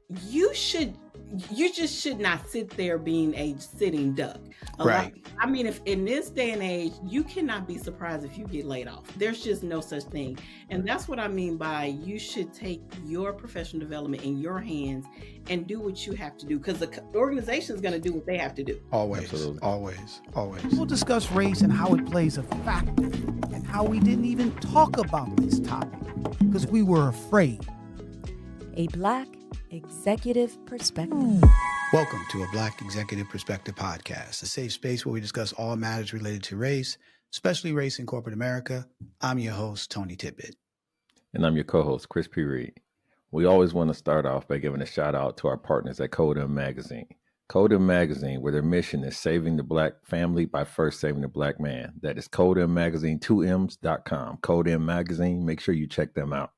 you should you just should not sit there being a sitting duck. Right. I mean, if in this day and age, you cannot be surprised if you get laid off. There's just no such thing. And that's what I mean by you should take your professional development in your hands and do what you have to do, because the organization is going to do what they have to do. Always. Absolutely. Always. We'll discuss race and how it plays a factor, and how we didn't even talk about this topic because we were afraid. A Black Executive Perspective. Welcome to a Black Executive Perspective podcast, a safe space where we discuss all matters related to race, especially race in corporate America. I'm your host, TonyTidbit. And I'm your co-host, Chris P. We always want to start off by giving a shout out to our partners at Code Magazine. Code Magazine, where their mission is saving the Black family by first saving the Black man. That is CodeMagazine2Ms.com. Code Magazine, make sure you check them out.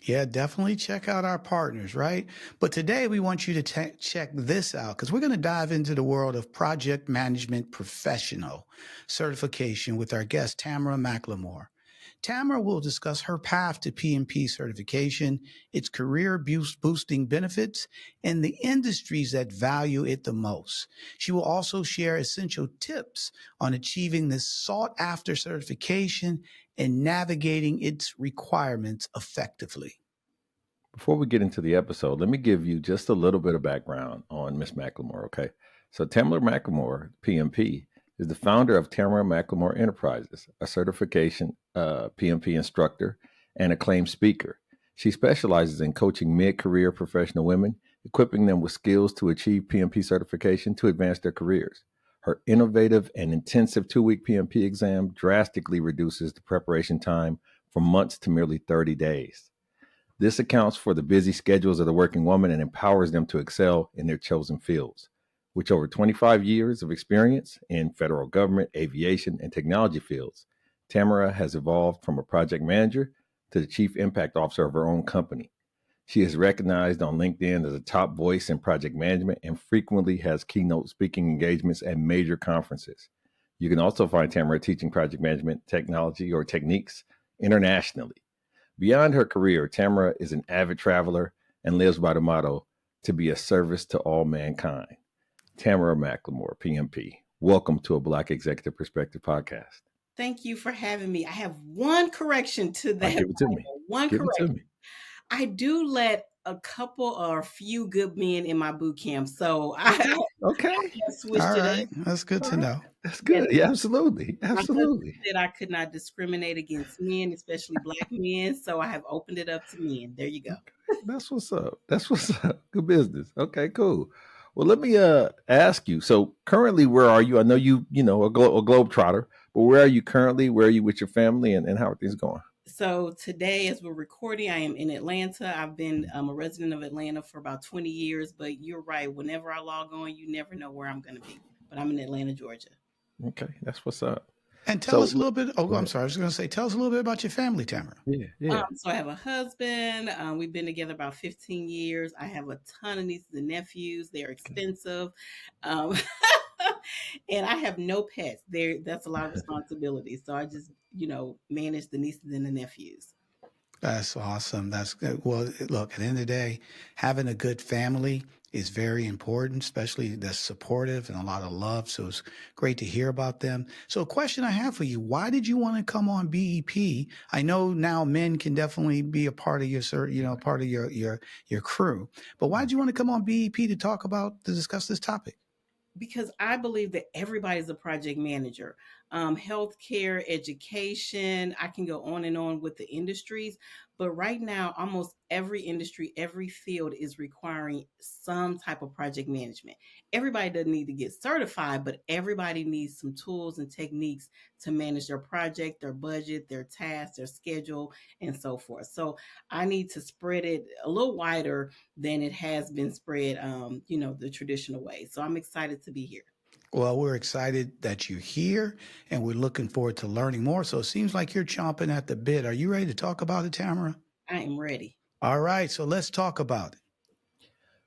Yeah, definitely check out our partners, right? But today we want you to check this out, because we're going to dive into the world of project management professional certification with our guest, Tamara McLemore. Tamara will discuss her path to PMP certification, its career boosting benefits, and the industries that value it the most. She will also share essential tips on achieving this sought-after certification and navigating its requirements effectively. Before we get into the episode, let me give you just a little bit of background on Miss McLemore, okay? So Tamara McLemore, PMP, is the founder of Tamara McLemore Enterprises, a certification PMP instructor and acclaimed speaker. She specializes in coaching mid-career professional women, equipping them with skills to achieve PMP certification to advance their careers. Her innovative and intensive 2-week PMP exam drastically reduces the preparation time from months to merely 30 days. This accounts for the busy schedules of the working woman and empowers them to excel in their chosen fields. With over 25 years of experience in federal government, aviation, and technology fields, Tamara has evolved from a project manager to the chief impact officer of her own company. She is recognized on LinkedIn as a top voice in project management and frequently has keynote speaking engagements at major conferences. You can also find Tamara teaching project management technology or techniques internationally. Beyond her career, Tamara is an avid traveler and lives by the motto, to be a service to all mankind. Tamara McLemore, PMP, welcome to a Black Executive Perspective podcast. Thank you for having me. I have one correction to that. Give it to me. One Give correction. it to me. I do let a couple or a few good men in my boot camp, so I switched All it right. up. That's good to know. That's good. Yeah, absolutely. Absolutely. That I could not discriminate against men, especially Black men, so I have opened it up to men. There you go. That's what's up. That's what's up. Good business. Okay, cool. Well, let me ask you. So currently, where are you? I know you know, a globetrotter, but where are you currently? Where are you with your family, and how are things going? So today, as we're recording, I am in Atlanta. I've been a resident of Atlanta for about 20 years, but you're right. Whenever I log on, you never know where I'm going to be. But I'm in Atlanta, Georgia. Okay, that's what's up. And tell us a little bit. Oh, I'm sorry. I was going to say, tell us a little bit about your family, Tamara. Yeah. So I have a husband. We've been together about 15 years. I have a ton of nieces and nephews. They're extensive. And I have no pets. That's a lot of responsibility. So I just, manage the nieces and the nephews. That's awesome. That's good. Well, look, at the end of the day, having a good family is very important, especially that's supportive and a lot of love. So it's great to hear about them. So a question I have for you, why did you want to come on BEP? I know now men can definitely be a part of your, part of your crew, but why did you want to come on BEP to discuss this topic? Because I believe that everybody's a project manager. Healthcare, education, I can go on and on with the industries. But right now, almost every industry, every field is requiring some type of project management. Everybody doesn't need to get certified, but everybody needs some tools and techniques to manage their project, their budget, their tasks, their schedule, and so forth. So I need to spread it a little wider than it has been spread, the traditional way. So I'm excited to be here. Well, we're excited that you're here, and we're looking forward to learning more. So it seems like you're chomping at the bit. Are you ready to talk about it, Tamara? I am ready. All right, so let's talk about it.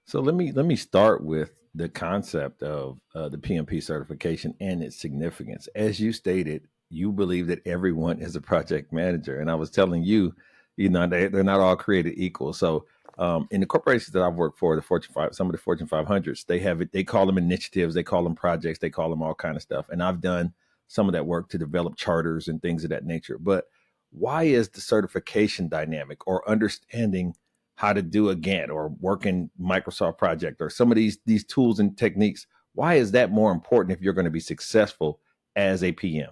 So let me start with the concept of the PMP certification and its significance. As you stated, you believe that everyone is a project manager, and I was telling you, they're not all created equal. So In the corporations that I've worked for, the Fortune 5, some of the Fortune 500s, they have it. They call them initiatives, they call them projects, they call them all kind of stuff. And I've done some of that work to develop charters and things of that nature. But why is the certification dynamic or understanding how to do a Gantt or work in Microsoft Project or some of these tools and techniques? Why is that more important if you're going to be successful as a PM?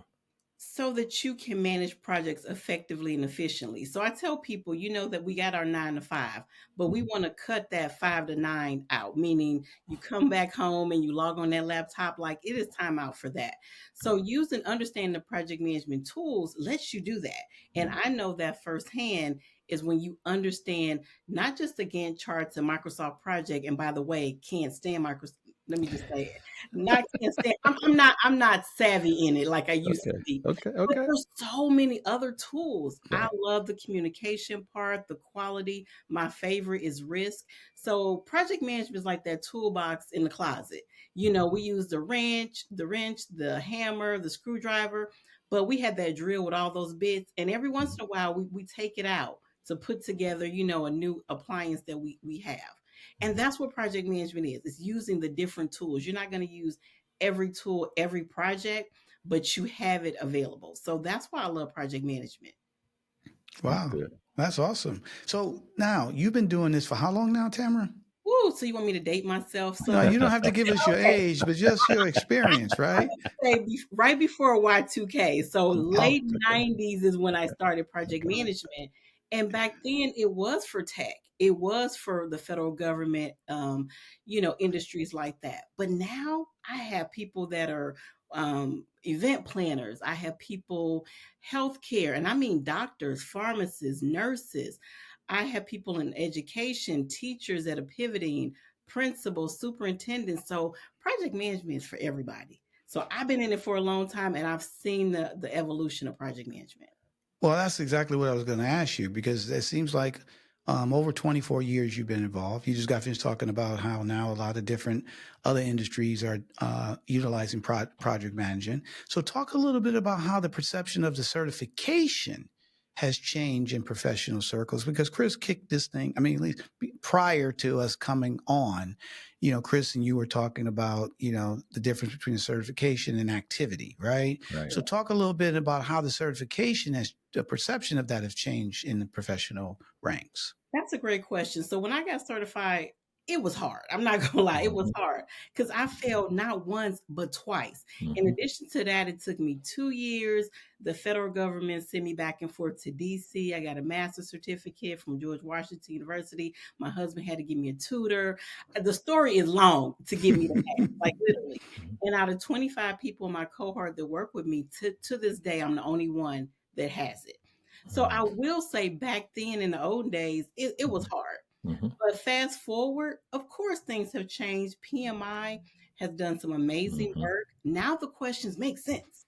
So that you can manage projects effectively and efficiently. So I tell people, that we got our 9 to 5, but we want to cut that 5 to 9 out, meaning you come back home and you log on that laptop, like it is time out for that. So using understanding the project management tools lets you do that. And I know that firsthand is when you understand not just the Gantt charts and Microsoft Project. And by the way, can't stand Microsoft. Let me just say it. Not can't stand. I'm not savvy in it like I used to Okay. be. Okay. But Okay. there's so many other tools. I Okay. love the communication part, the quality. My favorite is risk. So project management is like that toolbox in the closet. We use the hammer, the screwdriver, but we had that drill with all those bits. And every once in a while, we take it out to put together, a new appliance that we have. And that's what project management is. It's using the different tools. You're not going to use every tool, every project, but you have it available. So that's why I love project management. That's Wow, good. that's awesome. So now you've been doing this for how long now, Tamara? Woo, so you want me to date myself? No, So you don't have to give us your okay, age, but just your experience, right? say right before Y2K. So Okay. Oh, late Okay. 90s is when I started project Okay. management. And back then it was for tech. It was for the federal government, industries like that. But now I have people that are event planners. I have people, healthcare, and I mean doctors, pharmacists, nurses. I have people in education, teachers that are pivoting, principals, superintendents. So project management is for everybody. So I've been in it for a long time and I've seen the evolution of project management. well, that's exactly what I was going to ask you because it seems like over 24 years you've been involved. You just got finished talking about how now a lot of different other industries are utilizing project management. So, talk a little bit about how the perception of the certification has changed in professional circles because Chris kicked this thing. I mean, at least prior to us coming on, Chris and you were talking about, the difference between certification and activity, right? Right. So talk a little bit about how the certification has the perception of that has changed in the professional ranks. That's a great question. So when I got certified, it was hard. I'm not gonna lie, it was Mhm. hard because I failed not once but twice. In Mhm. addition to that, it took me 2 years. The federal government sent me back and forth to DC. I got a master's certificate from George Washington University. My husband had to give me a tutor. The story is long to get me to pass, like literally. Mhm. And out of 25 people in my cohort that work with me, to this day, I'm the only one that has it. So I will say back then in the old days, it was hard. Mhm. But fast forward, of course, things have changed. PMI has done some amazing Mhm. work. Now the questions make sense.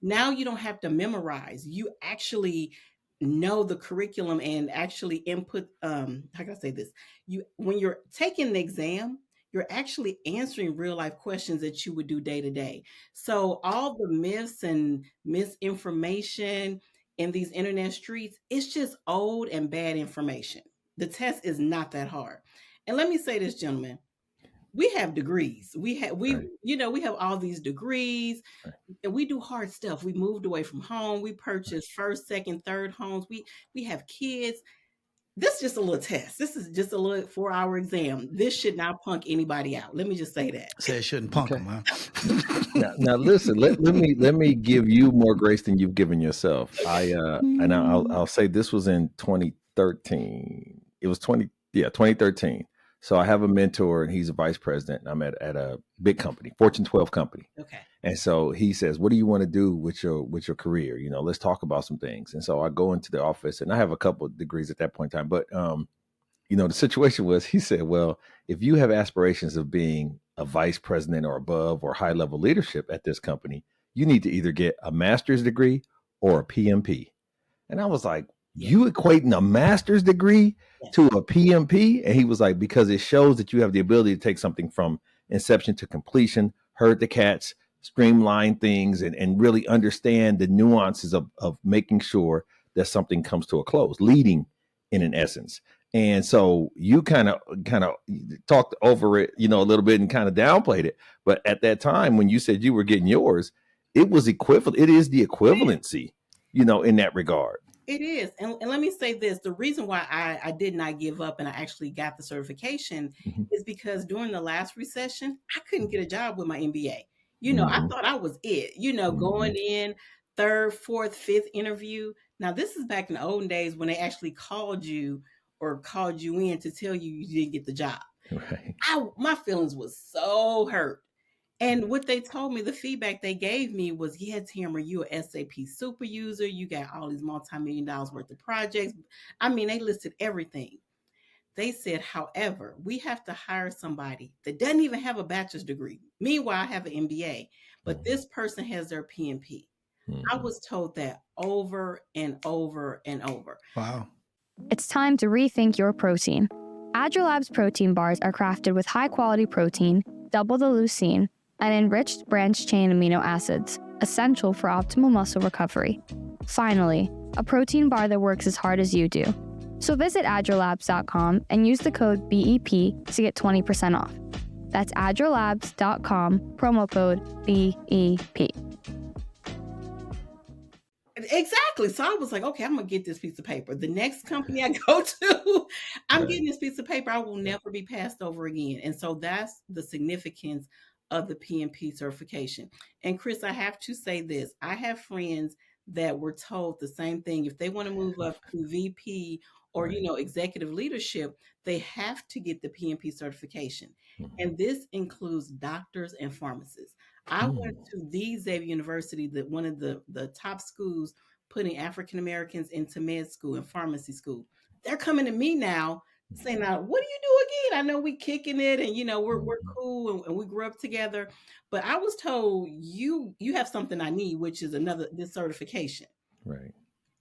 Now you don't have to memorize. You actually know the curriculum and actually input how can I say this? You when you're taking the exam, you're actually answering real life questions that you would do day to day. So all the myths and misinformation in these internet streets, it's just old and bad information. The test is not that hard. And let me say this, gentlemen, we have degrees. Right. We have all these degrees Right. and we do hard stuff. We moved away from home. We purchased first, second, third homes. We have kids. This is just a little test. This is just a little 4 hour exam. This should not punk anybody out. Let me just say that. Say it shouldn't punk Okay. them, huh? Now listen. Let me give you more grace than you've given yourself. I'll say this was in 2013. It was 2013. So I have a mentor and he's a vice president. And I'm at a big company, Fortune 12 company. Okay. And so he says, "What do you want to do with your career? Let's talk about some things." And so I go into the office, and I have a couple of degrees at that point in time. But the situation was, he said, "Well, if you have aspirations of being a vice president or above or high level leadership at this company, you need to either get a master's degree or a PMP." And I was like, Yeah. "You equating a master's degree Yes. to a PMP?" And he was like, "Because it shows that you have the ability to take something from inception to completion, herd the cats, streamline things, and really understand the nuances of making sure that something comes to a close, leading in an essence." And so you kind of talked over it, a little bit and kind of downplayed it. But at that time, when you said you were getting yours, it was equivalent. It is the equivalency, in that regard. It is. And let me say this, the reason why I did not give up and I actually got the certification Mm-hmm. is because during the last recession, I couldn't get a job with my MBA. I Mm-hmm. thought I was it, Mm-hmm. going in third, fourth, fifth interview. Now, this is back in the olden days when they actually called you or called you in to tell you didn't get the job. Right. My feelings was so hurt. And what they told me, the feedback they gave me was, yeah, Tamara, you're a SAP super user. You got all these multi-million dollars worth of projects. I mean, they listed everything. They said, however, we have to hire somebody that doesn't even have a bachelor's degree. Meanwhile, I have an MBA, but this person has their PMP. I Mm-hmm. was told that over and over and over. Wow. It's time to rethink your protein. Agilab's protein bars are crafted with high-quality protein, double the leucine, and enriched branched-chain amino acids, essential for optimal muscle recovery. Finally, a protein bar that works as hard as you do. So visit agilabs.com and use the code BEP to get 20% off. That's agilabs.com, promo code BEP. Exactly. So I was like, okay, I'm going to get this piece of paper. The next company I go to, I'm Right. getting this piece of paper. I will never be passed over again. And so that's the significance of the PMP certification. And Chris, I have to say this. I have friends that were told the same thing. If they want to move up to VP or, Right. executive leadership, they have to get the PMP certification. Mm-hmm. And this includes doctors and pharmacists. I went to the Xavier University, that one of the top schools putting African Americans into med school and pharmacy school. They're coming to me now saying, "Now, what do you do again? I know we kicking it, and we're Mm-hmm. cool, and we grew up together, but I was told you have something I need, which is this certification." Right.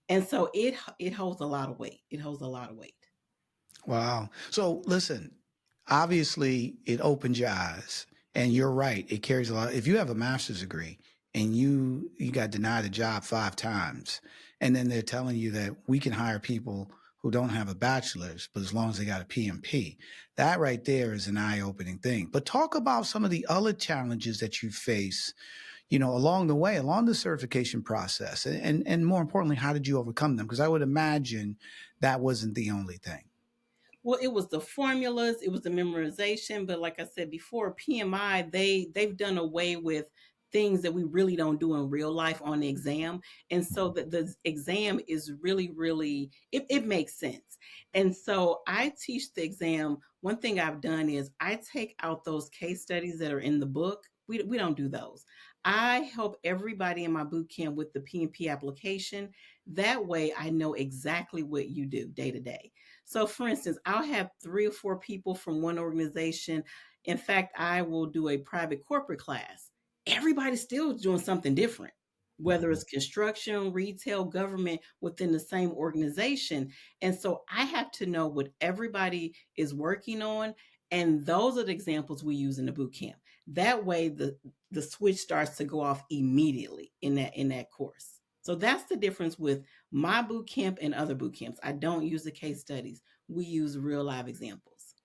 And so it holds a lot of weight. It holds a lot of weight. Wow. So listen, obviously it opens your eyes, and you're right. It carries a lot. If you have a master's degree and you got denied a job 5 times, and then they're telling you that we can hire people who don't have a bachelor's, but as long as they got a PMP, that right there is an eye-opening thing. But talk about some of the other challenges that you face, along the way, along the certification process, and more importantly, how did you overcome them? Because I would imagine that wasn't the only thing. Well, it was the formulas, it was the memorization, but like I said before, PMI, they've done away with things that we really don't do in real life on the exam. And so the exam is really, really, it makes sense. And so I teach the exam. One thing I've done is I take out those case studies that are in the book. We don't do those. I help everybody in my boot camp with the PMP application. That way I know exactly what you do day to day. So, for instance, I'll have 3 or 4 people from one organization. In fact, I will do a private corporate class. Everybody's still doing something different, whether it's construction, retail, government within the same organization. And so I have to know what everybody is working on. And those are the examples we use in the boot camp. That way the switch starts to go off immediately in that course. So that's the difference with my boot camp and other boot camps. I don't use the case studies. We use real live examples.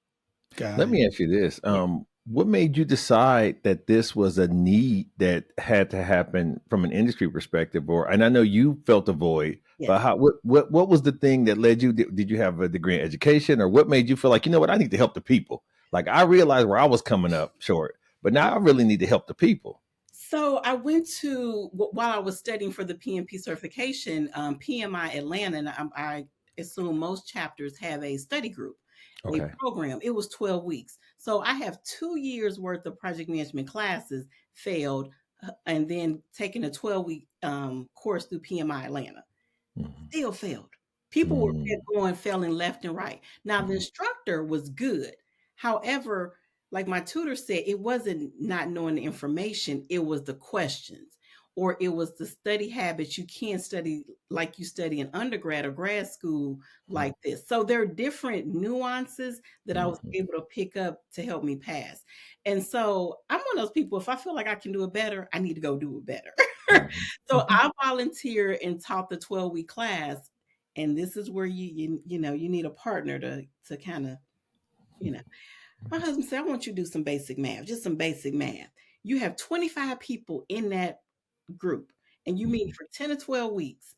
Got Let it. me ask you this. Yeah. What made you decide that this was a need that had to happen from an industry perspective? And I know you felt a void, Yes. but what was the thing that led you? Did you have a degree in education, or what made you feel like, I need to help the people? Like, I realized where I was coming up short, but now I really need to help the people. So I went to, while I was studying for the PMP certification, PMI Atlanta, and I assume most chapters have a study group, a Okay. program. It was 12 weeks. So I have 2 years worth of project management classes failed, and then taking a 12-week course through PMI Atlanta. Mm-hmm. Still failed. People were Mm-hmm. failing left and right. Now, the instructor was good. However, like my tutor said, it wasn't not knowing the information, it was the questions, or it was the study habits. You can't study like you study in undergrad or grad school like this. So there are different nuances that I was Mm-hmm. able to pick up to help me pass. And so I'm one of those people, if I feel like I can do it better, I need to go do it better. So Mm-hmm. I volunteered and taught the 12-week class. and this is where you know you need a partner to kind of, you know. My husband said, I want you to do some basic math, just some basic math. You have 25 people in that group, and you meet for 10 or 12 weeks,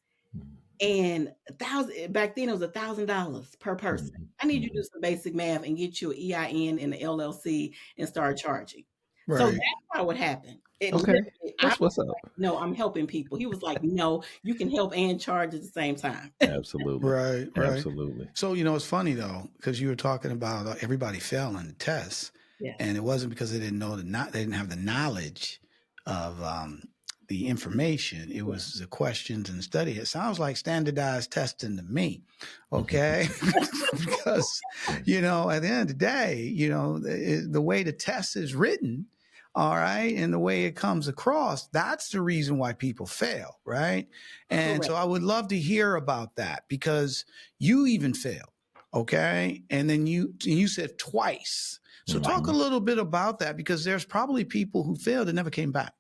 and 1,000 back then it was $1,000 per person. I need you to do some basic math and get you an EIN and an LLC and start charging. So Right. that's how it happened. It Okay, literally, I that's was what's up. like, no, I'm helping people. He was like, no, you can help and charge at the same time. Absolutely. Right. Absolutely. So, it's funny though, because you were talking about everybody failing the tests, Yes. and it wasn't because they didn't know they didn't have the knowledge of the information. It was the questions and the study. It sounds like standardized testing to me. Okay. Because, at the end of the day, the way the test is written, all right, and the way it comes across, that's the reason why people fail, right? And Correct. so I would love to hear about that, because you even failed, okay? And then you said twice. So talk a little bit about that, because there's probably people who failed and never came back.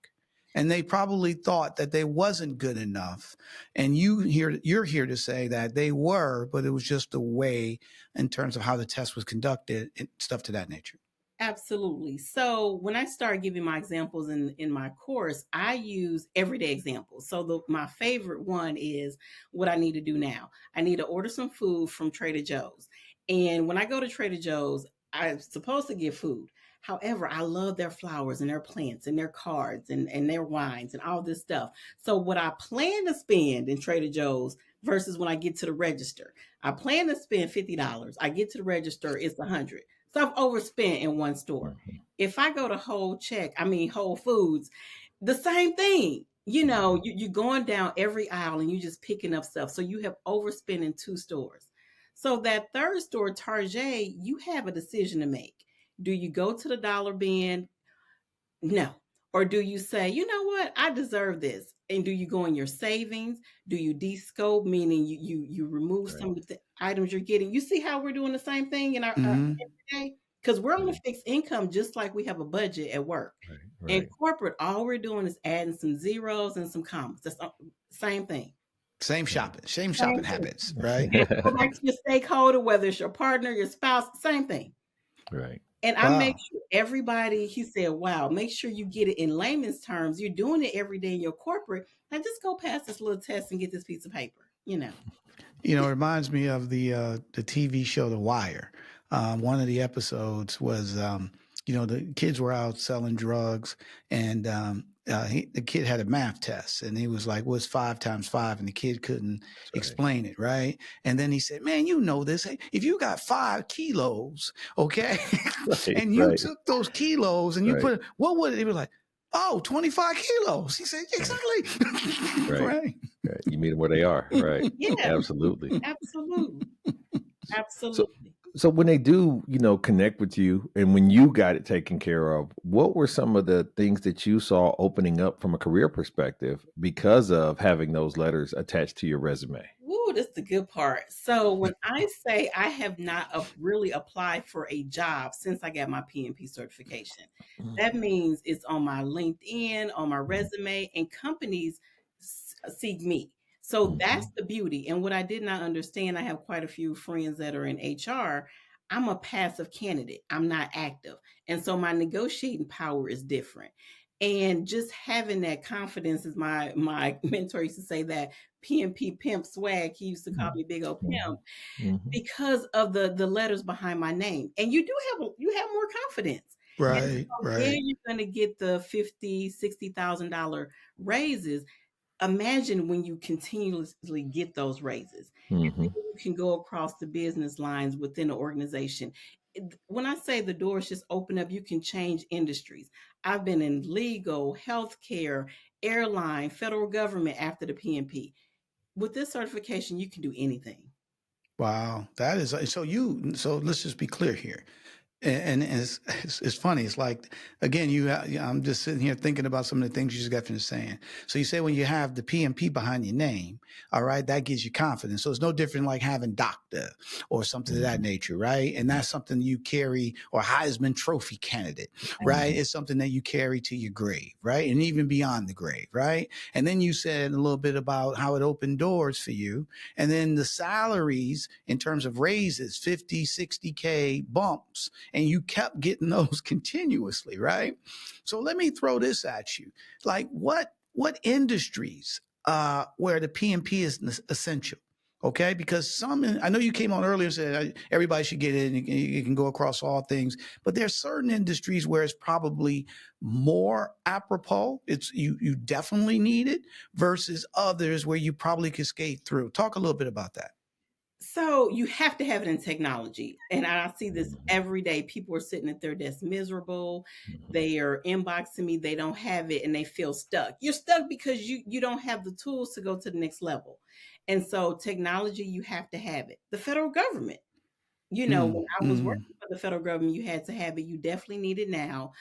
And they probably thought that they wasn't good enough. And you're here to say that they were, but it was just the way in terms of how the test was conducted and stuff to that nature. Absolutely. So when I start giving my examples in my course, I use everyday examples. So my favorite one is what I need to do now. I need to order some food from Trader Joe's. And when I go to Trader Joe's, I'm supposed to get food. However, I love their flowers and their plants and their cards and their wines and all this stuff. So what I plan to spend in Trader Joe's versus when I get to the register, I plan to spend $50. I get to the register, it's $100. So I've overspent in one store. If I go to Whole Foods, the same thing. You're going down every aisle and you're just picking up stuff. So you have overspent in two stores. So that third store, Target, you have a decision to make. Do you go to the dollar bin? No. Or do you say, you know what, I deserve this? And do you go in your savings? Do you de-scope, meaning you remove some of the items you're getting? You see how we're doing the same thing in our everyday? Because we're on a fixed income, just like we have a budget at work. In corporate, all we're doing is adding some zeros and some commas. That's the same thing. Same shopping habits, right? Go back to your stakeholder, whether it's your partner, your spouse, same thing. Right. And I make sure everybody, he said, wow, make sure you get it in layman's terms. You're doing it every day in your corporate. Now just go past this little test and get this piece of paper, It reminds me of the TV show The Wire. One of the episodes was, the kids were out selling drugs, and the kid had a math test, and he was like, what's 5 times 5? And the kid couldn't explain it, right? And then he said, man, you know this. If you got 5 kilos, okay, and you took those kilos and you put, what would it? He was like, oh, 25 kilos. He said, exactly. Right. You meet them where they are. Right. Yeah. Absolutely. Absolutely. So when they do, connect with you, and when you got it taken care of, what were some of the things that you saw opening up from a career perspective because of having those letters attached to your resume? Ooh, that's the good part. So when I say I have not really applied for a job since I got my PMP certification, that means it's on my LinkedIn, on my resume, and companies seek me. So that's the beauty. And what I did not understand, I have quite a few friends that are in HR. I'm a passive candidate. I'm not active. And so my negotiating power is different. And just having that confidence, is my mentor used to say that PMP pimp swag. He used to call me Big Old Pimp because of the letters behind my name. And you have more confidence. Right. Yeah, you're going to get the $50,000, $60,000 raises. Imagine when you continuously get those raises. And then you can go across the business lines within the organization. When I say the doors just open up, you can change industries. I've been in legal, healthcare, airline, federal government after the PMP. With this certification, you can do anything. Wow. That is so let's just be clear here. And it's funny. It's like, again, I'm just sitting here thinking about some of the things you just got finished saying. So you say when you have the PMP behind your name, all right, that gives you confidence. So it's no different like having doctor or something of that nature, right? And that's something you carry, or Heisman Trophy candidate, right? It's something that you carry to your grave, right? And even beyond the grave, right? And then you said a little bit about how it opened doors for you. And then the salaries in terms of raises, 50, 60K bumps, and you kept getting those continuously, right? So let me throw this at you. Like what industries where the PMP is essential? Okay, because I know you came on earlier and said everybody should get it and you can go across all things, but there's certain industries where it's probably more apropos. You definitely need it versus others where you probably could skate through. Talk a little bit about that. So you have to have it in technology. And I see this every day. People are sitting at their desk miserable. They are inboxing me. They don't have it and they feel stuck. You're stuck because you don't have the tools to go to the next level. And so technology, you have to have it. The federal government, when I was working for the federal government, you had to have it. You definitely need it now.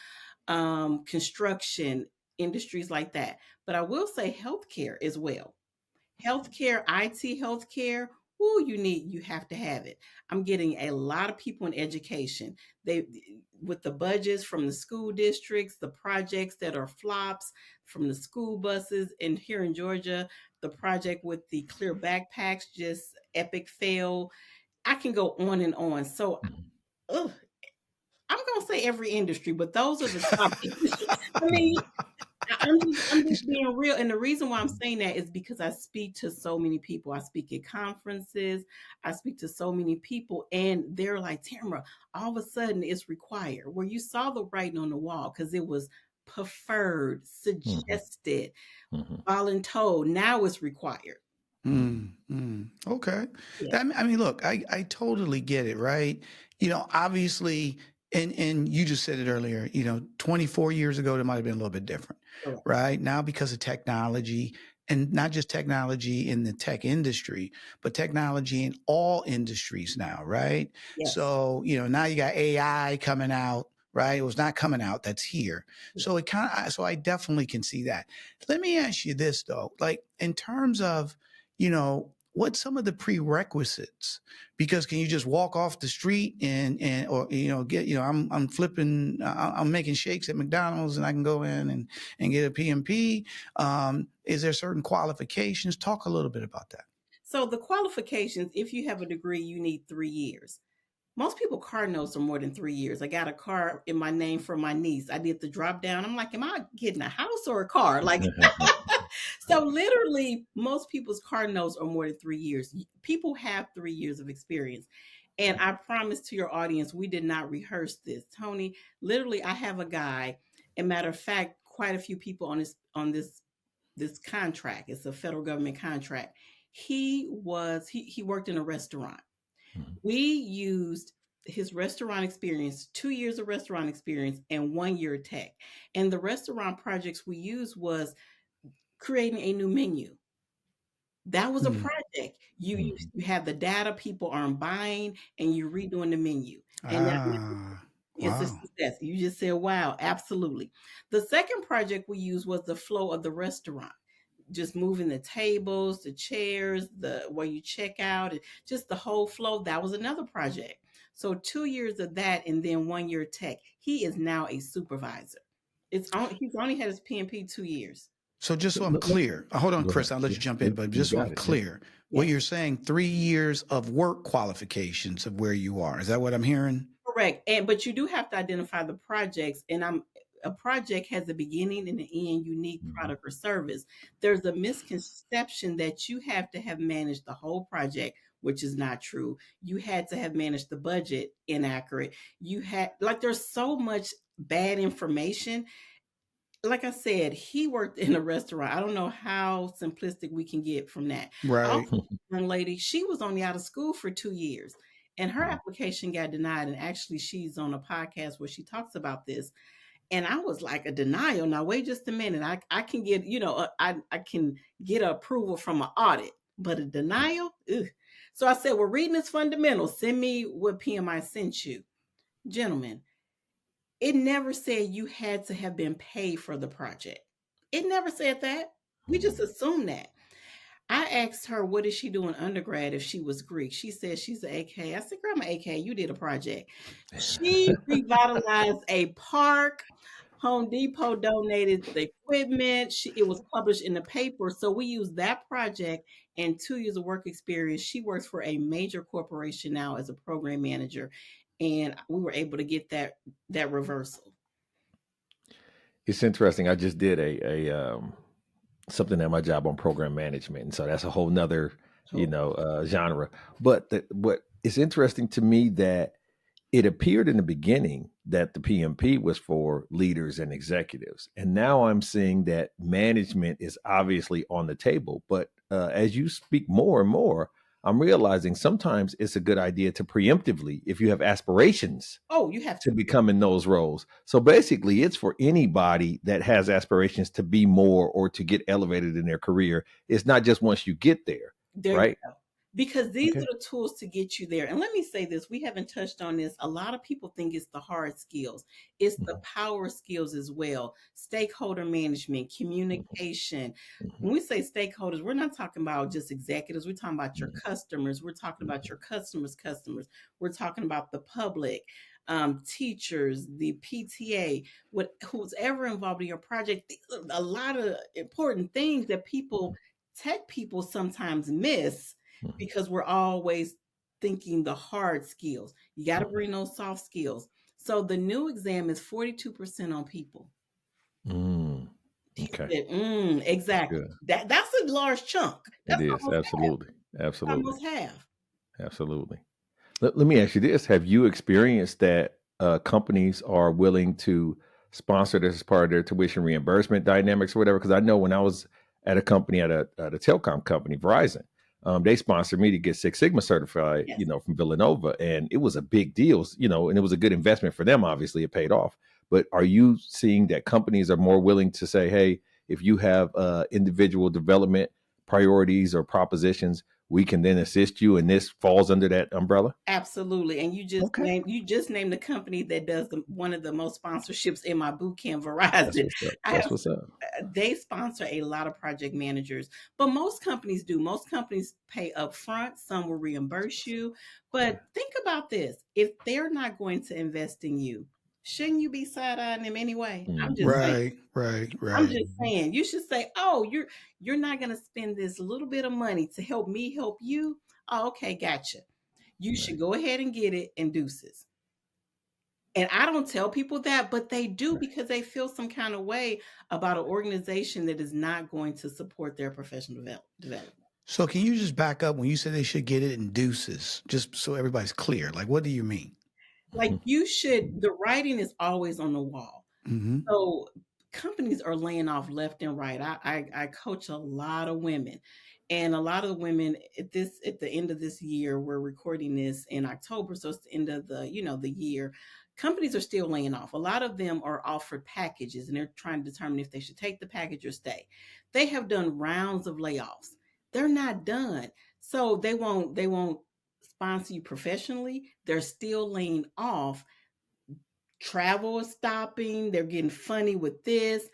Construction, industries like that. But I will say healthcare as well. Healthcare, IT healthcare, you have to have it. I'm getting a lot of people in education. They with the budgets from the school districts, the projects that are flops from the school buses, and here in Georgia, the project with the clear backpacks, just epic fail. I can go on and on. So ugh, I'm gonna say every industry, but those are the top. I mean, I'm just being real. And the reason why I'm saying that is because I speak to so many people. I speak at conferences, I speak to so many people, and they're like, Tamara, all of a sudden it's required. Where you saw the writing on the wall because it was preferred, suggested, voluntold. Now it's required. Okay. Yeah. I mean, look, I totally get it, right? Obviously, and you just said it earlier, 24 years ago, it might have been a little bit different, Correct. right? Now, because of technology, and not just technology in the tech industry, but technology in all industries now, right? Yes. So, now you got AI coming out, right? It was not coming out, that's here. Yeah. So I definitely can see that. Let me ask you this though, like in terms of, what's some of the prerequisites? Because can you just walk off the street and or get I'm flipping I'm making shakes at McDonald's and I can go in and get a PMP? Is there certain qualifications? Talk a little bit about that. So the qualifications, if you have a degree, you need 3 years. Most people car notes are more than 3 years. I got a car in my name for my niece. I did the drop down. I'm like, am I getting a house or a car? Like, so literally, most people's car notes are more than 3 years. People have 3 years of experience. And I promise to your audience, we did not rehearse this. Tony, literally, I have a guy, and matter of fact, quite a few people on this contract. It's a federal government contract. He worked in a restaurant. We used his restaurant experience, 2 years of restaurant experience, and 1 year tech. And the restaurant projects we used was creating a new menu. That was a project. You have the data, people aren't buying, and you're redoing the menu. And that it's a Wow. success. You just said, wow, absolutely. The second project we used was the flow of the restaurant, just moving the tables, the chairs, the where you check out, and just the whole flow. That was another project. So 2 years of that, and then 1 year tech. He is now a supervisor. He's only had his PMP 2 years. So just so I'm clear, hold on, Go Chris, ahead. I'll let you jump in, but You just so got I'm it. clear, what you're saying, 3 years of work qualifications of where you are. Is that what I'm hearing? Correct. But you do have to identify the projects, and a project has a beginning and an end, unique product or service. There's a misconception that you have to have managed the whole project, which is not true. You had to have managed the budget, inaccurate. There's so much bad information. Like I said, he worked in a restaurant. I don't know how simplistic we can get from that. Right. Also, young lady, she was only out of school for 2 years, and her application got denied. And actually, she's on a podcast where she talks about this. And I was like, a denial. Now wait just a minute. I can get I can get approval from an audit, but a denial. Ugh. So I said, well, reading is fundamental. Send me what PMI sent you. Gentlemen, it never said you had to have been paid for the project. It never said that. We just assumed that. I asked her, what did she do in undergrad if she was Greek? She said she's an AK. I said, girl, I'm an AK. You did a project. She revitalized a park. Home Depot donated the equipment. It was published in the paper. So we used that project and 2 years of work experience. She works for a major corporation now as a program manager. And we were able to get that reversal. It's interesting. I just did a something at my job on program management, and so that's a whole nother genre. But what it's interesting to me that it appeared in the beginning that the PMP was for leaders and executives, and now I'm seeing that management is obviously on the table. But as you speak more and more, I'm realizing sometimes it's a good idea to preemptively, if you have aspirations, You have to become in those roles. So basically, it's for anybody that has aspirations to be more or to get elevated in their career. It's not just once you get there, right? you go. Because these Okay. are the tools to get you there. And let me say this, we haven't touched on this. A lot of people think it's the hard skills. It's the power skills as well. Stakeholder management, communication. When we say stakeholders, we're not talking about just executives. We're talking about your customers. We're talking about your customers' customers. We're talking about the public, teachers, the PTA, who's ever involved in your project. These are a lot of important things that tech people sometimes miss because we're always thinking the hard skills. You got to bring those soft skills. So the new exam is 42% on people. Okay. Exactly. Good. That's a large chunk. It That's is. almost Absolutely. half. Absolutely. Almost half. Absolutely. Let me ask you this. Have you experienced that companies are willing to sponsor this as part of their tuition reimbursement dynamics or whatever? Because I know when I was at a company, at a telecom company, Verizon, they sponsored me to get Six Sigma certified, Yes. from Villanova. And it was a big deal, and it was a good investment for them. Obviously, it paid off. But are you seeing that companies are more willing to say, hey, if you have individual development priorities or propositions, we can then assist you, and this falls under that umbrella? Absolutely. And Okay. you just named the company that does one of the most sponsorships in my boot camp, That's Verizon. what's up. I That's have what's up. They sponsor a lot of project managers, but most companies do. Most companies pay up front, some will reimburse you. But think about this. If they're not going to invest in you, shouldn't you be side-eyeing them anyway? I'm just saying. I'm Right. just saying. You should say, "Oh, you're not going to spend this little bit of money to help me help you." Oh, okay, gotcha. You Right. should go ahead and get it and deuces. And I don't tell people that, but they do Right. because they feel some kind of way about an organization that is not going to support their professional development. So can you just back up when you say they should get it in deuces, just so everybody's clear? Like, what do you mean? Like the writing is always on the wall. Mm-hmm. So companies are laying off left and right. I coach a lot of women, and a lot of the women at the end of this year, we're recording this in October, so it's the end of the year. Companies are still laying off. A lot of them are offered packages, and they're trying to determine if they should take the package or stay. They have done rounds of layoffs. They're not done, so they won't sponsor you professionally. They're still laying off. Travel is stopping. They're getting funny with this.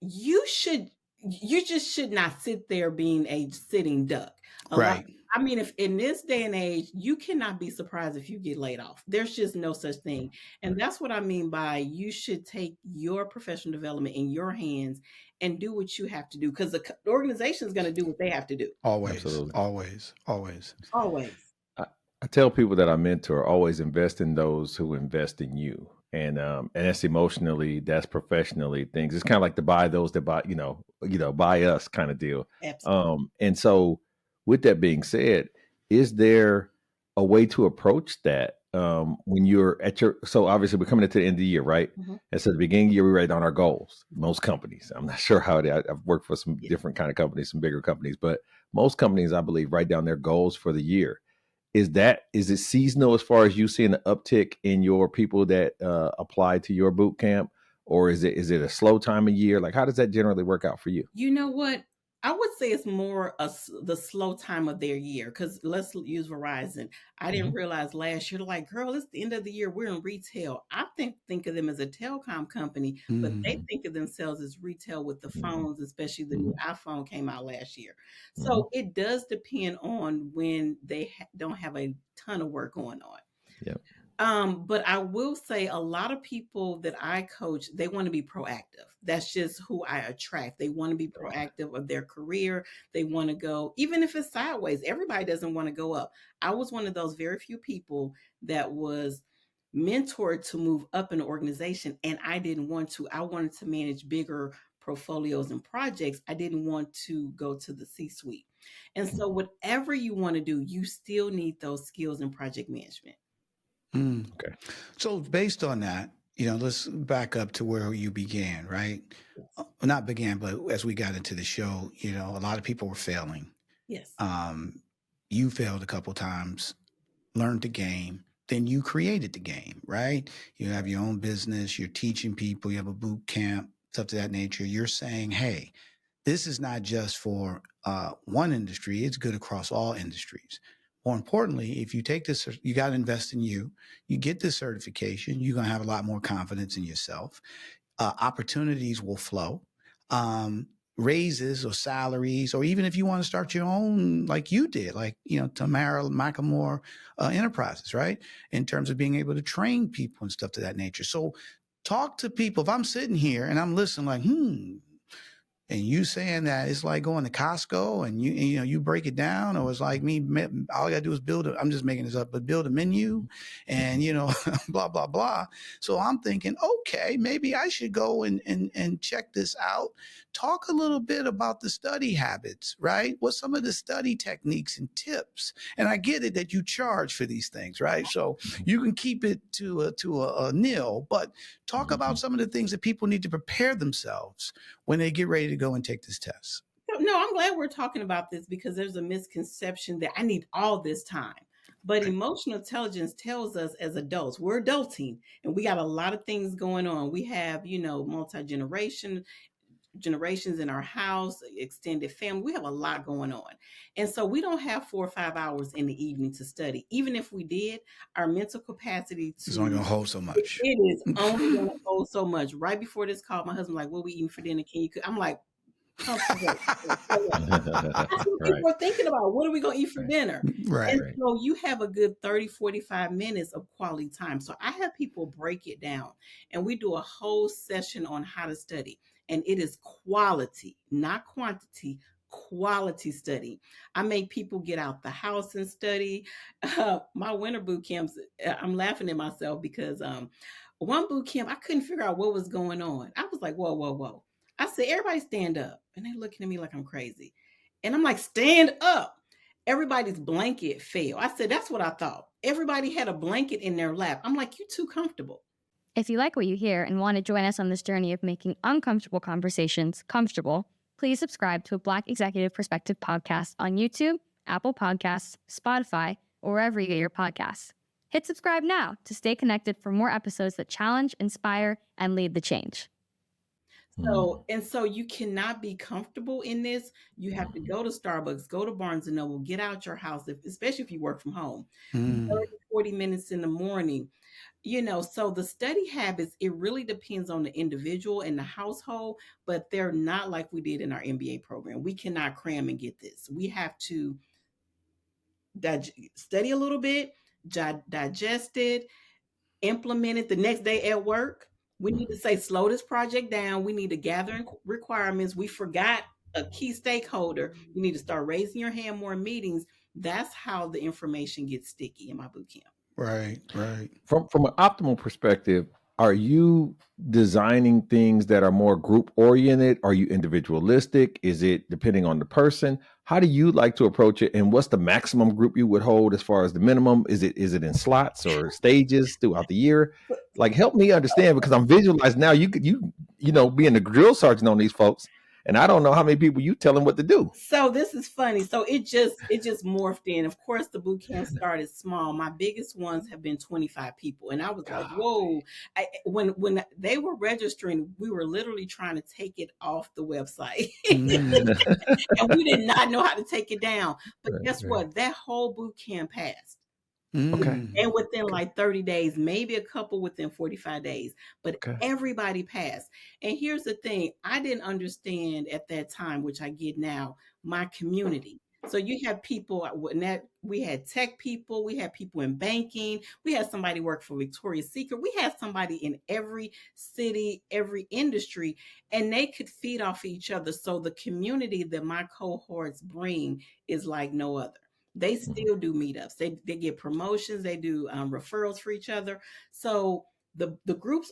You should you just should not sit there being a sitting duck. A lot Right. I mean, if in this day and age, you cannot be surprised if you get laid off. There's just no such thing. And that's what I mean by you should take your professional development in your hands and do what you have to do because the organization is going to do what they have to do. Always. Absolutely. Always. I tell people that I mentor, always invest in those who invest in you. And that's emotionally, that's professionally things. It's kind of like to buy those that buy, buy us kind of deal. Absolutely. And so with that being said, is there a way to approach that when you're so obviously we're coming into the end of the year, right? Mhm. And so at the beginning of the year, we write down our goals. Most companies, I'm not sure how I've worked for some Yeah. different kind of companies, some bigger companies, but most companies, I believe, write down their goals for the year. Is it seasonal as far as you seeing an uptick in your people that apply to your boot camp, or is it a slow time of year? Like, how does that generally work out for you? You know what? I would say it's more the slow time of their year. Because let's use Verizon. I didn't realize last year, like, girl, it's the end of the year. We're in retail. I think of them as a telecom company, but they think of themselves as retail with the phones, especially the new iPhone came out last year. So it does depend on when they don't have a ton of work going on. Yep. But I will say a lot of people that I coach, they want to be proactive. That's just who I attract. They want to be proactive of their career. They want to go, even if it's sideways. Everybody doesn't want to go up. I was one of those very few people that was mentored to move up in an organization, and I didn't want to. I wanted to manage bigger portfolios and projects. I didn't want to go to the C-suite. And so whatever you want to do, you still need those skills in project management. Okay. So based on that, let's back up to where you began, right? Not began, but as we got into the show, a lot of people were failing. Yes. You failed a couple times, learned the game, then you created the game, right? You have your own business, you're teaching people, you have a boot camp, stuff to that nature. You're saying, hey, this is not just for one industry, it's good across all industries. More importantly, if you take this, you got to invest in you. You get this certification, you're going to have a lot more confidence in yourself. Opportunities will flow. Raises or salaries, or even if you want to start your own, like you did, like, Tamara McLemore Enterprises, right? In terms of being able to train people and stuff to that nature. So talk to people. If I'm sitting here and I'm listening like, and you saying that it's like going to Costco and you break it down, or it's like me, all I gotta do is I'm just making this up, but build a menu and, blah, blah, blah. So I'm thinking, okay, maybe I should go and check this out. Talk a little bit about the study habits, right? What's some of the study techniques and tips? And I get it that you charge for these things, right? So you can keep it to a nil, but talk about some of the things that people need to prepare themselves when they get ready to go and take this test. No, I'm glad we're talking about this, because there's a misconception that I need all this time. But emotional intelligence tells us as adults, we're adulting and we got a lot of things going on. We have, generations in our house, extended family. We have a lot going on. And so we don't have 4 or 5 hours in the evening to study. Even if we did, our mental capacity It's only going to hold so much. It is only going to hold so much. Right before this call, my husband like, what we eating for dinner? Can you cook? I'm like, that's what people are thinking about. What are we going to eat for dinner? Right. And so you have a good 30, 45 minutes of quality time. So I have people break it down, and we do a whole session on how to study. And it is quality, not quantity, quality study. I make people get out the house and study. My winter boot camps, I'm laughing at myself because one boot camp, I couldn't figure out what was going on. I was like, whoa, whoa, whoa. I said, everybody stand up. And they're looking at me like I'm crazy. And I'm like, stand up. Everybody's blanket fell. I said, that's what I thought. Everybody had a blanket in their lap. I'm like, you too comfortable. If you like what you hear and want to join us on this journey of making uncomfortable conversations comfortable, please subscribe to a Black Executive Perspective podcast on YouTube, Apple Podcasts, Spotify, or wherever you get your podcasts. Hit subscribe now to stay connected for more episodes that challenge, inspire, and lead the change. So you cannot be comfortable in this. You have to go to Starbucks, go to Barnes & Noble, get out your house, especially if you work from home, 30, 40 minutes in the morning. So the study habits, it really depends on the individual and the household, but they're not like we did in our MBA program. We cannot cram and get this. We have to study a little bit, digest it, implement it the next day at work. We need to say, slow this project down. We need to gather requirements. We forgot a key stakeholder. You need to start raising your hand more in meetings. That's how the information gets sticky in my boot camp. Right. From an optimal perspective, are you designing things that are more group oriented? Are you individualistic? Is it depending on the person? How do you like to approach it? And what's the maximum group you would hold as far as the minimum? Is it in slots or stages throughout the year? Like, help me understand, because I'm visualizing now. You being a drill sergeant on these folks, and I don't know how many people you telling what to do. So this is funny. So it just morphed in. Of course, the boot camp started small. My biggest ones have been 25 people, and I was like, "Whoa!" When they were registering, we were literally trying to take it off the website, and we did not know how to take it down. But guess what? That whole boot camp passed. Okay. And within like 30 days, maybe a couple within 45 days, but everybody passed. And here's the thing, I didn't understand at that time, which I get now, my community. So you have people, we had tech people, we had people in banking, we had somebody work for Victoria's Secret, we had somebody in every city, every industry, and they could feed off each other. So the community that my cohorts bring is like no other. They still do meetups. They get promotions. They do referrals for each other. So the groups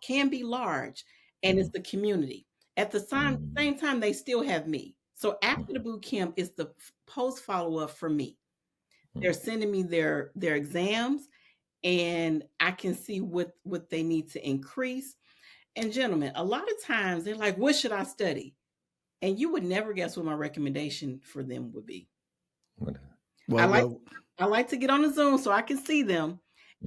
can be large, and it's the community. At the same time, they still have me. So after the boot camp, it's the post follow up for me. They're sending me their exams, and I can see what they need to increase. And gentlemen, a lot of times they're like, "What should I study?" And you would never guess what my recommendation for them would be. I like to get on the Zoom so I can see them.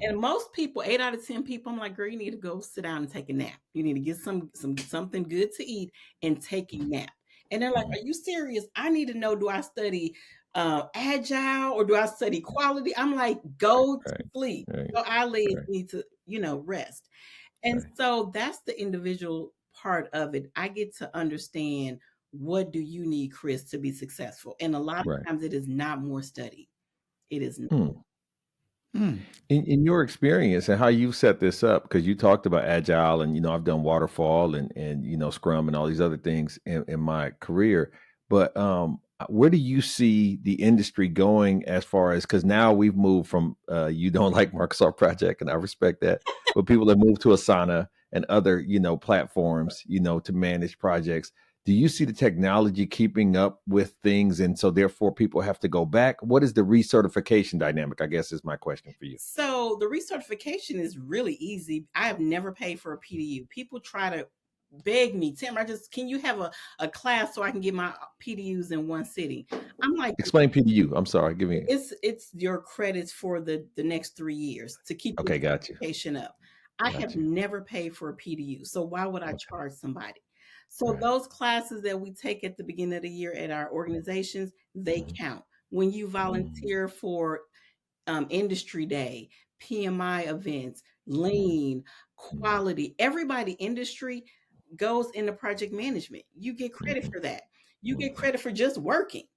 And most people, 8 out of 10 people, I'm like, "Girl, you need to go sit down and take a nap. You need to get something good to eat and take a nap." And they're like, "Are you serious? I need to know, do I study agile or do I study quality?" I'm like, "Go to sleep. Your eyelids need to, rest." And so that's the individual part of it. I get to understand, what do you need, Chris, to be successful? And a lot of times it is not more study. It is not. In your experience and how you've set this up, because you talked about agile, and I've done waterfall and Scrum and all these other things in my career, but where do you see the industry going as far as, because now we've moved from you don't like Microsoft Project, and I respect that, but people have moved to Asana and other platforms to manage projects. Do you see the technology keeping up with things, and so therefore people have to go back? What is the recertification dynamic, I guess, is my question for you. So the recertification is really easy. I have never paid for a PDU. People try to beg me, "Tamara, can you have a class so I can get my PDUs in one sitting?" I'm like, explain PDU. I'm sorry, give me. It's your credits for the next 3 years to keep your education up. I have never paid for a PDU, so why would I charge somebody? So those classes that we take at the beginning of the year at our organizations, they count. When you volunteer for industry day, PMI events, lean, quality, everybody industry goes into project management. You get credit for that. You get credit for just working.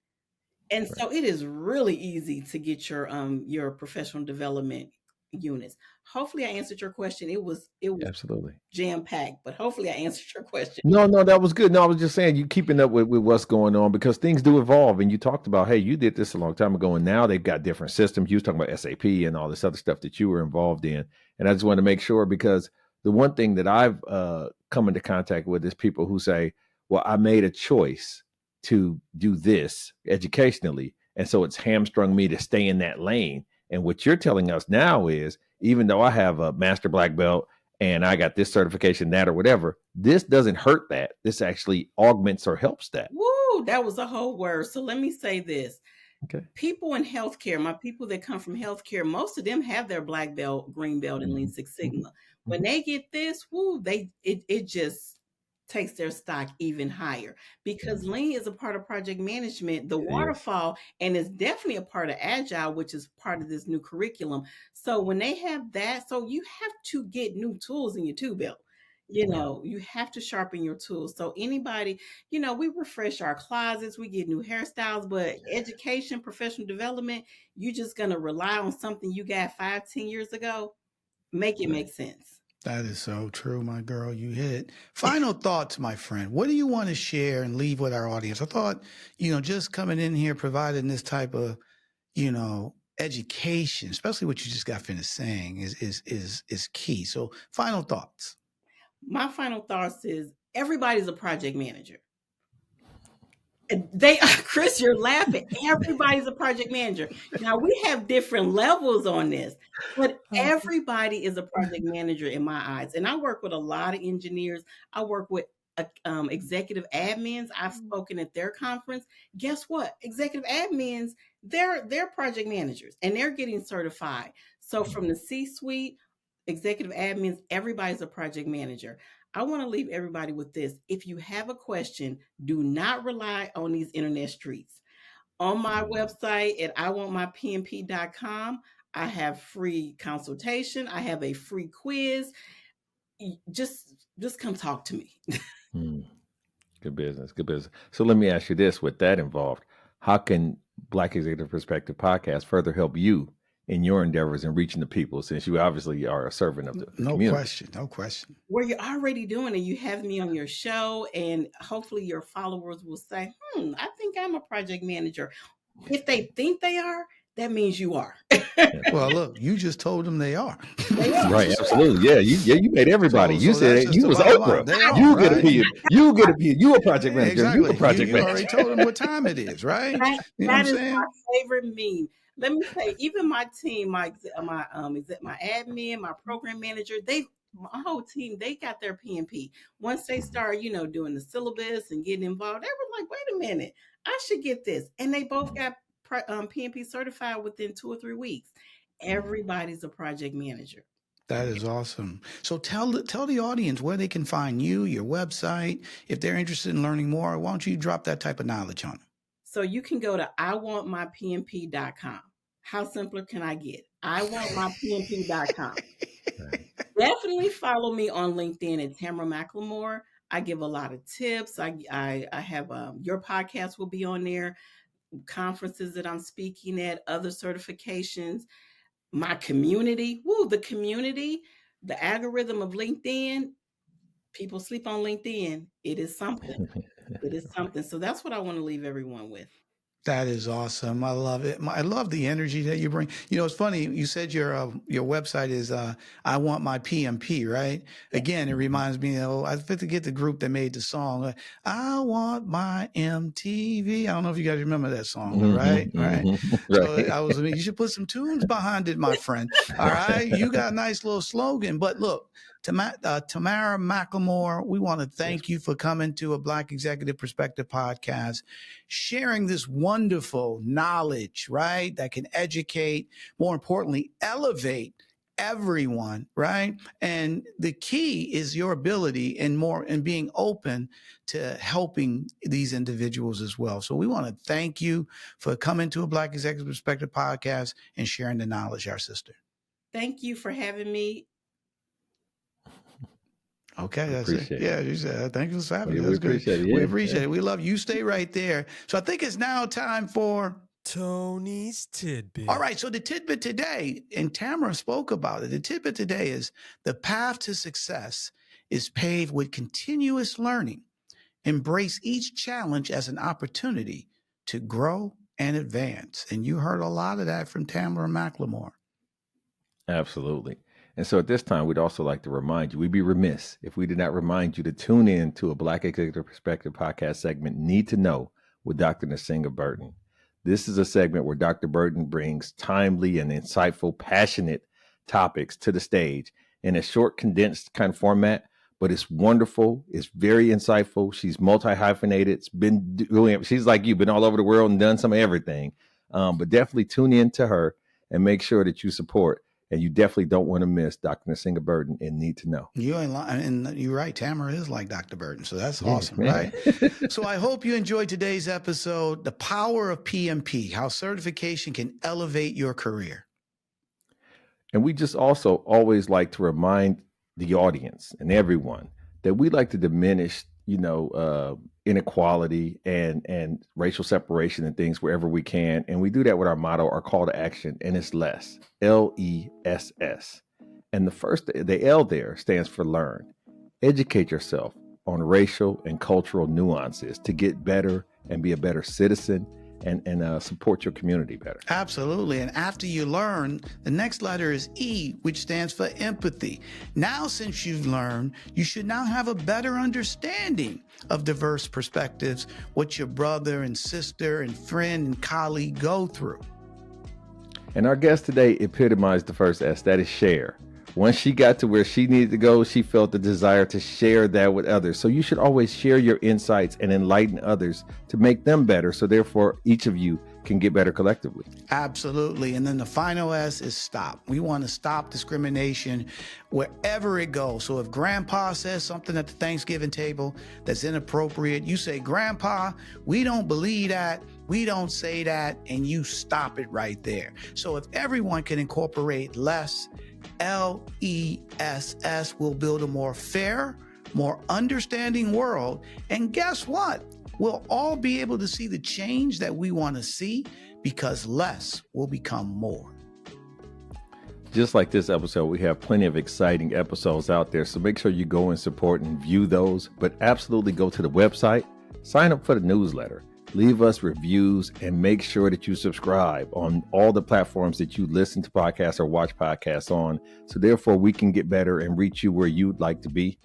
And so it is really easy to get your professional development units. Hopefully I answered your question. It was absolutely jam-packed, but hopefully I answered your question. No, that was good. No, I was just saying, you keeping up with what's going on, because things do evolve. And you talked about, hey, you did this a long time ago, and now they've got different systems. You was talking about SAP and all this other stuff that you were involved in. And I just want to make sure, because the one thing that I've come into contact with is people who say, well, I made a choice to do this educationally, and so it's hamstrung me to stay in that lane. And what you're telling us now is, even though I have a master black belt and I got this certification, that, or whatever, this doesn't hurt that. This actually augments or helps that. Woo, that was a whole word. So let me say this. Okay. People in healthcare, my people that come from healthcare, most of them have their black belt, green belt, and Lean Six Sigma. When they get this, woo, it just takes their stock even higher, because lean is a part of project management, the waterfall, and it's definitely a part of agile, which is part of this new curriculum. So when they have that, so you have to get new tools in your tool belt. You have to sharpen your tools. So anybody, we refresh our closets, we get new hairstyles, but education, professional development, you're just going to rely on something you got 5-10 years ago. Make it make sense. That is so true, my girl. You hit it. Final thoughts, my friend. What do you want to share and leave with our audience? I thought, just coming in here, providing this type of, education, especially what you just got finished saying, is key. So, final thoughts. My final thoughts is, everybody's a project manager. Chris, you're laughing. Everybody's a project manager. Now, we have different levels on this, but everybody is a project manager in my eyes. And I work with a lot of engineers. I work with executive admins. I've spoken at their conference. Guess what? Executive admins, they're project managers and they're getting certified. So from the C-suite, executive admins, everybody's a project manager. I want to leave everybody with this. If you have a question, do not rely on these internet streets. On my website at iwantmypmp.com, I have free consultation. I have a free quiz. Just come talk to me. Good business. Good business. So let me ask you this: with that involved, how can Black Executive Perspective Podcast further help you in your endeavors in reaching the people? Since you obviously are a servant of the community. No question. Where you're already doing it, you have me on your show, and hopefully your followers will say, I think I'm a project manager. If they think they are, that means you are. Well, look, you just told them they are. Right, absolutely. Yeah, you made everybody. You said you was Oprah. You get a P. You get a P. You a project manager. Exactly. You a project manager. You already told them what time it is, right? That is my favorite meme. Let me say, even my team, my admin, my program manager, my whole team, they got their PMP. Once they start, doing the syllabus and getting involved, they were like, wait a minute, I should get this. And they both got PMP certified within 2 or 3 weeks. Everybody's a project manager. That is awesome. So tell the audience where they can find you, your website. If they're interested in learning more, why don't you drop that type of knowledge on them? So you can go to iwantmypmp.com. How simpler can I get? iwantmypmp.com. Definitely follow me on LinkedIn at Tamara McLemore. I give a lot of tips. I have your podcast will be on there, conferences that I'm speaking at, other certifications, my community. The community, the algorithm of LinkedIn. People sleep on LinkedIn. It is something. It is something. So that's what I want to leave everyone with. That is awesome. I love it. I love the energy that you bring. It's funny. You said your website is I Want My PMP, right? Again, it reminds me of, I forget the group that made the song, I Want My MTV. I don't know if you guys remember that song, right? So you should put some tunes behind it, my friend. All right. You got a nice little slogan. But look, Tamara McLemore, we want to thank you for coming to a Black Executive Perspective podcast, sharing this wonderful knowledge, right, that can educate, more importantly, elevate everyone, right? And the key is your ability and being open to helping these individuals as well. So we want to thank you for coming to a Black Executive Perspective podcast and sharing the knowledge, our sister. Thank you for having me. Okay, that's it. Yeah, you said thank you for having me. We appreciate it. Yeah, we appreciate it. We love you. Stay right there. So I think it's now time for Tony's Tidbit. All right, so the tidbit today, and Tamara spoke about it. The tidbit today is the path to success is paved with continuous learning. Embrace each challenge as an opportunity to grow and advance. And you heard a lot of that from Tamara McLemore. Absolutely. And so at this time, we'd also like to remind you, we'd be remiss if we did not remind you to tune in to a Black Executive Perspective podcast segment, Need to Know, with Dr. Nasinga Burton. This is a segment where Dr. Burton brings timely and insightful, passionate topics to the stage in a short, condensed kind of format, but it's wonderful. It's very insightful. She's multi-hyphenated. She's like you, been all over the world and done some of everything. But definitely tune in to her and make sure that you support. And you definitely don't want to miss Dr. Nasinga Burton and Need to Know. You ain't lying. And you're right. Tamara is like Dr. Burton. So that's awesome, right? So I hope you enjoyed today's episode, The Power of PMP, How Certification Can Elevate Your Career. And we just also always like to remind the audience and everyone that we like to diminish, inequality and racial separation and things wherever we can. And we do that with our motto, our call to action, and it's LESS, LESS. And the L there stands for learn. Educate yourself on racial and cultural nuances to get better and be a better citizen and support your community better. Absolutely. And after you learn, the next letter is E, which stands for empathy. Now, since you've learned, you should now have a better understanding of diverse perspectives, what your brother and sister and friend and colleague go through. And our guest today epitomized the first S, that is share. Once she got to where she needed to go, she felt the desire to share that with others. So you should always share your insights and enlighten others to make them better. So therefore, each of you can get better collectively. Absolutely. And then the final S is stop. We want to stop discrimination wherever it goes. So if grandpa says something at the Thanksgiving table that's inappropriate, you say, Grandpa, we don't believe that. We don't say that. And you stop it right there. So if everyone can incorporate less, LESS, will build a more fair, more understanding world. And guess what? We'll all be able to see the change that we want to see because less will become more. Just like this episode, we have plenty of exciting episodes out there. So make sure you go and support and view those, but absolutely go to the website, sign up for the newsletter, leave us reviews, and make sure that you subscribe on all the platforms that you listen to podcasts or watch podcasts on. So therefore we can get better and reach you where you'd like to be.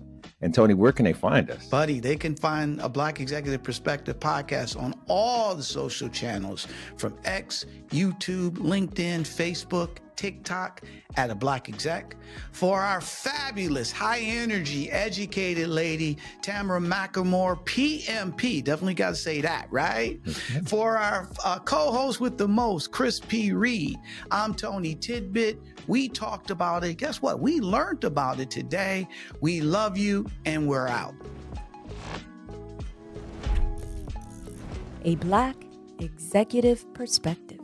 And Tony, where can they find us? Buddy, they can find a Black Executive Perspective podcast on all the social channels from X, YouTube, LinkedIn, Facebook, TikTok at A Black Exec. For our fabulous, high energy, educated lady, Tamara McLemore, PMP, definitely got to say that, right? For our co-host with the most, Chris P. Reed, I'm Tony Tidbit. We talked about it. Guess what? We learned about it today. We love you, and we're out. A Black Executive Perspective.